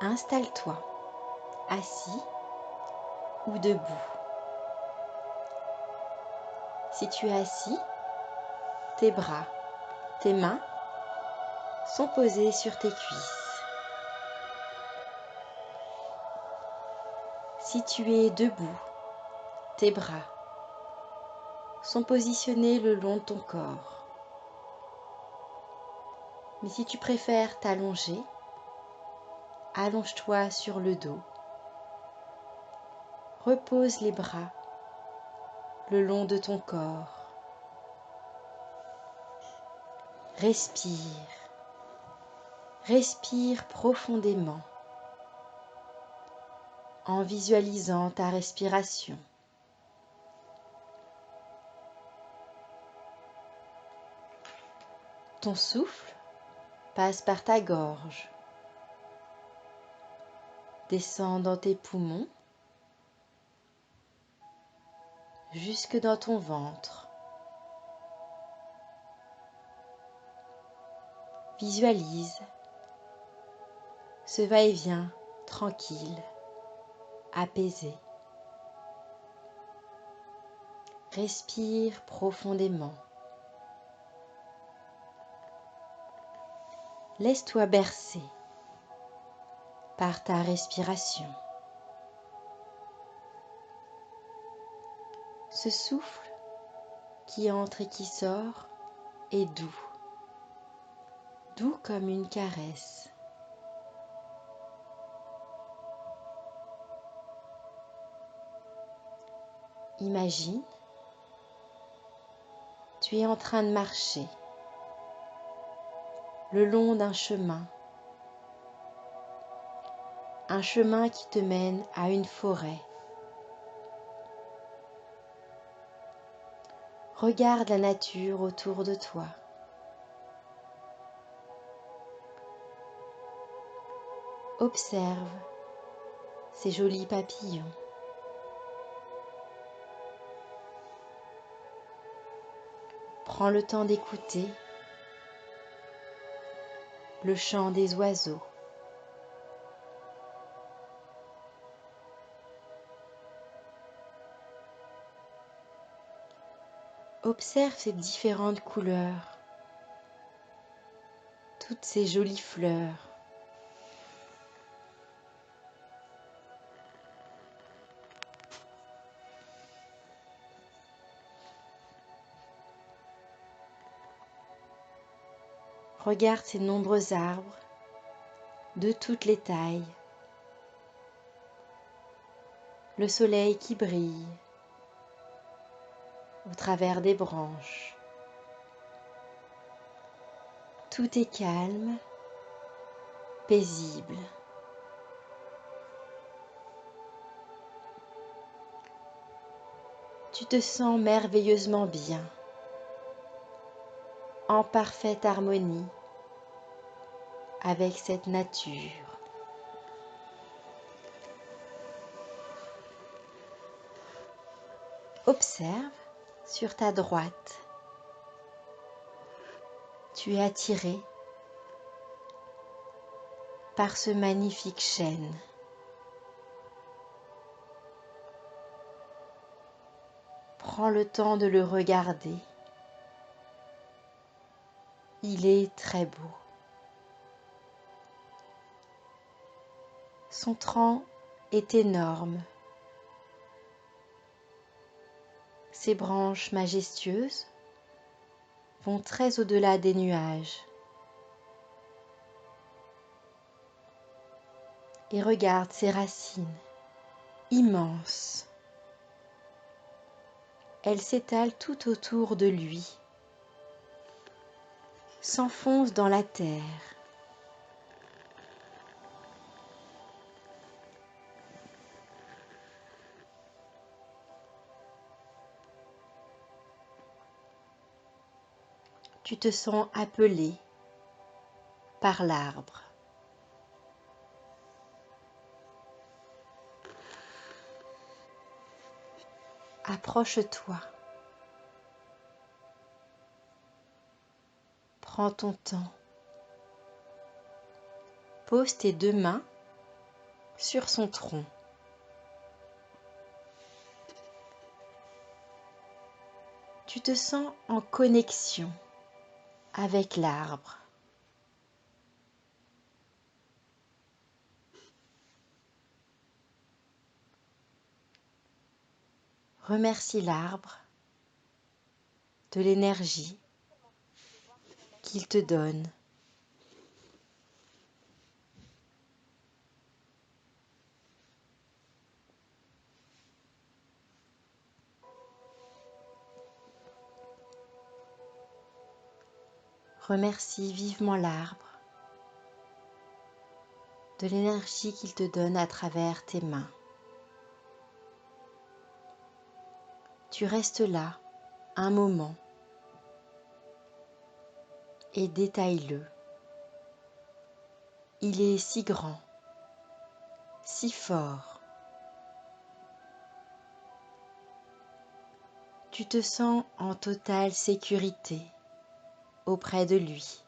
Installe-toi, assis ou debout. Si tu es assis, tes bras, tes mains sont posés sur tes cuisses. Si tu es debout, tes bras sont positionnés le long de ton corps. Mais si tu préfères t'allonger, allonge-toi sur le dos. Repose les bras le long de ton corps. Respire. Respire profondément en visualisant ta respiration. Ton souffle passe par ta gorge, descend dans tes poumons, jusque dans ton ventre. Visualise ce va-et-vient tranquille, apaisé. Respire profondément. Laisse-toi bercer par ta respiration. Ce souffle qui entre et qui sort est doux, doux comme une caresse. Imagine, tu es en train de marcher le long d'un chemin, un chemin qui te mène à une forêt. Regarde la nature autour de toi. Observe ces jolis papillons. Prends le temps d'écouter le chant des oiseaux. Observe ces différentes couleurs, toutes ces jolies fleurs. Regarde ces nombreux arbres de toutes les tailles. Le soleil qui brille au travers des branches. Tout est calme, paisible. Tu te sens merveilleusement bien, en parfaite harmonie avec cette nature. Observe sur ta droite. Tu es attiré par ce magnifique chêne. Prends le temps de le regarder. Il est très beau. Son tronc est énorme. Ses branches majestueuses vont très au-delà des nuages. Et regarde ses racines, immenses. Elles s'étalent tout autour de lui, s'enfoncent dans la terre. Tu te sens appelé par l'arbre. Approche-toi. Prends ton temps. Pose tes deux mains sur son tronc. Tu te sens en connexion avec l'arbre. Remercie l'arbre de l'énergie qu'il te donne. Remercie vivement l'arbre de l'énergie qu'il te donne à travers tes mains. Tu restes là un moment et détaille-le. Il est si grand, si fort. Tu te sens en totale sécurité auprès de lui.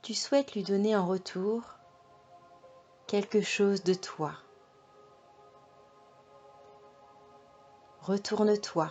Tu souhaites lui donner en retour quelque chose de toi. Retourne-toi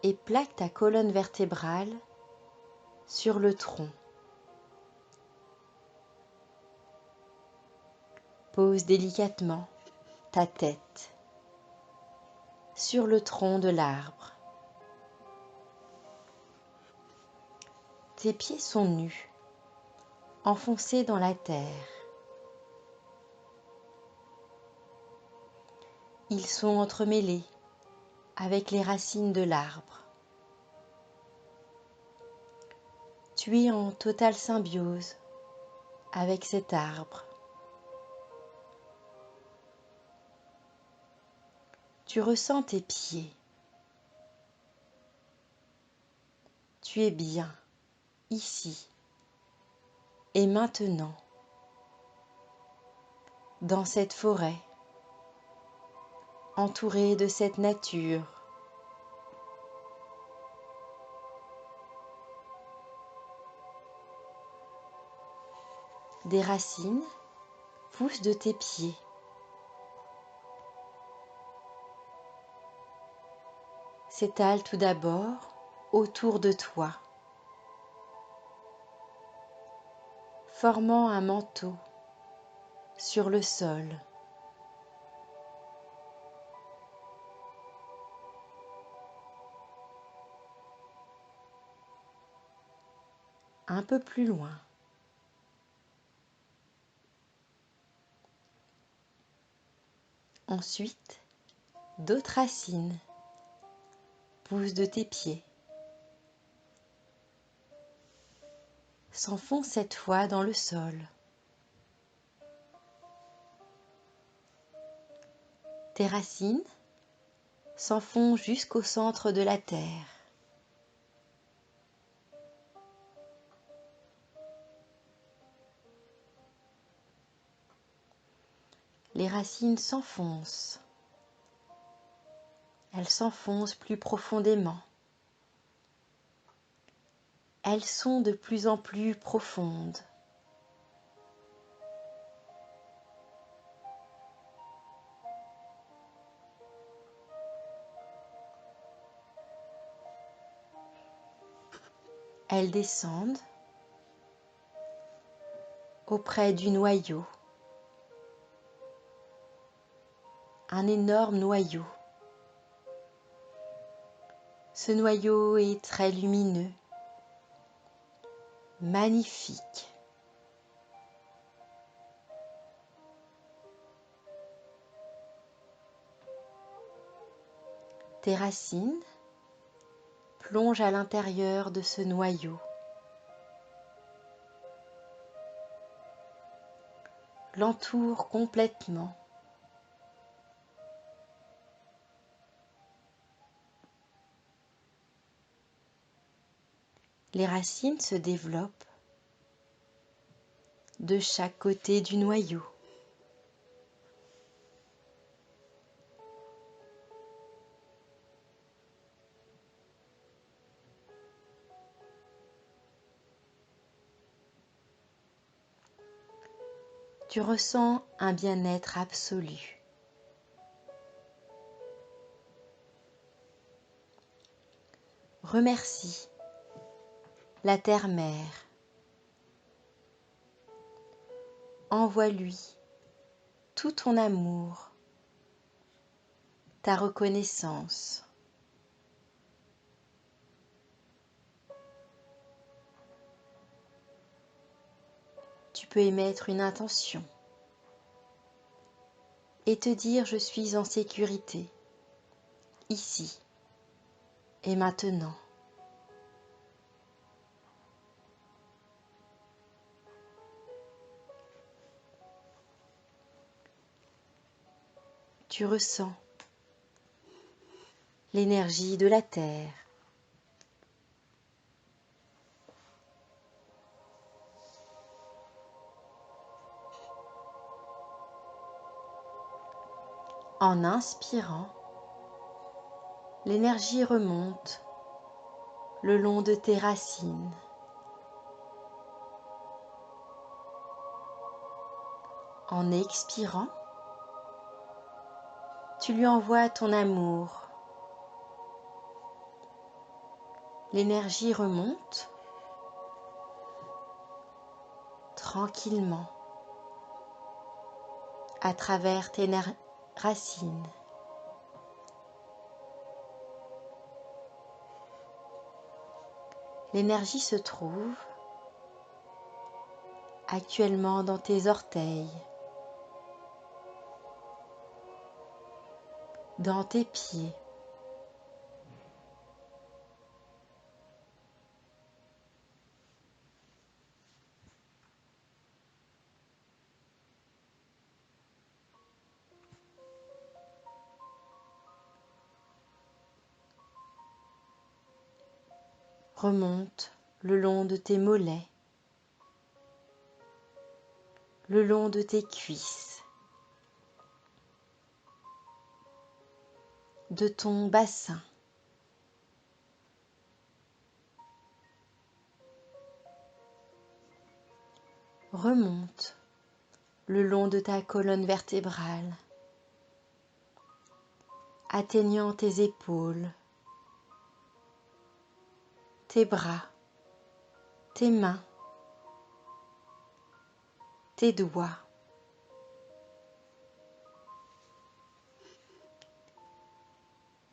et plaque ta colonne vertébrale sur le tronc. Pose délicatement ta tête sur le tronc de l'arbre. Tes pieds sont nus, enfoncés dans la terre. Ils sont entremêlés avec les racines de l'arbre. Tu es en totale symbiose avec cet arbre. Tu ressens tes pieds. Tu es bien ici et maintenant dans cette forêt, entouré de cette nature. Des racines poussent de tes pieds. S'étalent tout d'abord autour de toi, formant un manteau sur le sol. Un peu plus loin, ensuite, d'autres racines poussent de tes pieds, s'enfoncent cette fois dans le sol. Tes racines s'enfoncent jusqu'au centre de la terre. Les racines s'enfoncent. Elles s'enfoncent plus profondément. Elles sont de plus en plus profondes. Elles descendent auprès du noyau, un énorme noyau. Ce noyau est très lumineux, magnifique. Tes racines plongent à l'intérieur de ce noyau. L'entourent complètement. Les racines se développent de chaque côté du noyau. Tu ressens un bien-être absolu. Remercie la terre-mère. Envoie-lui tout ton amour, ta reconnaissance. Tu peux émettre une intention et te dire: je suis en sécurité, ici et maintenant. Tu ressens l'énergie de la terre. En inspirant, l'énergie remonte le long de tes racines. En expirant, tu lui envoies ton amour. L'énergie remonte tranquillement à travers tes racines. L'énergie se trouve actuellement dans tes orteils, dans tes pieds. Remonte le long de tes mollets, le long de tes cuisses, de ton bassin. Remonte le long de ta colonne vertébrale, atteignant tes épaules, tes bras, tes mains, tes doigts.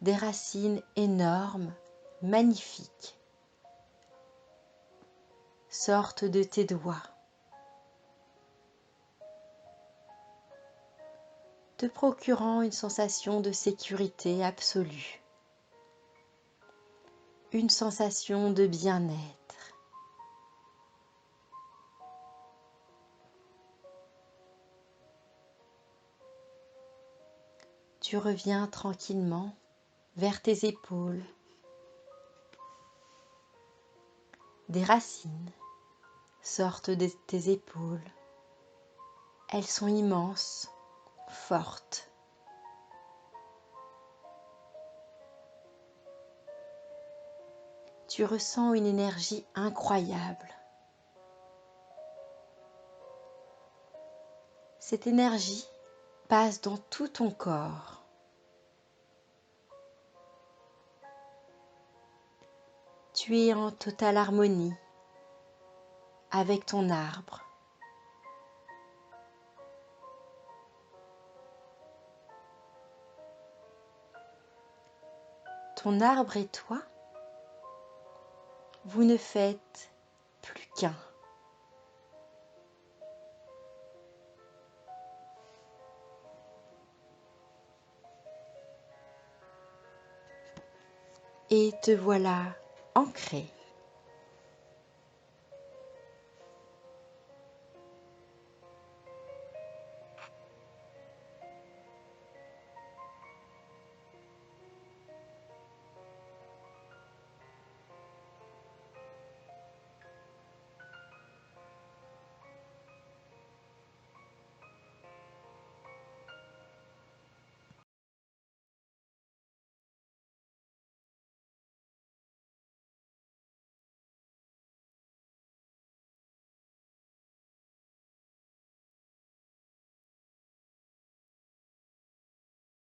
Des racines énormes, magnifiques, sortent de tes doigts, te procurant une sensation de sécurité absolue, une sensation de bien-être. Tu reviens tranquillement vers tes épaules. Des racines sortent de tes épaules. Elles sont immenses, fortes. Tu ressens une énergie incroyable. Cette énergie passe dans tout ton corps. Tu es en totale harmonie avec ton arbre. Ton arbre et toi, vous ne faites plus qu'un. Et te voilà ancré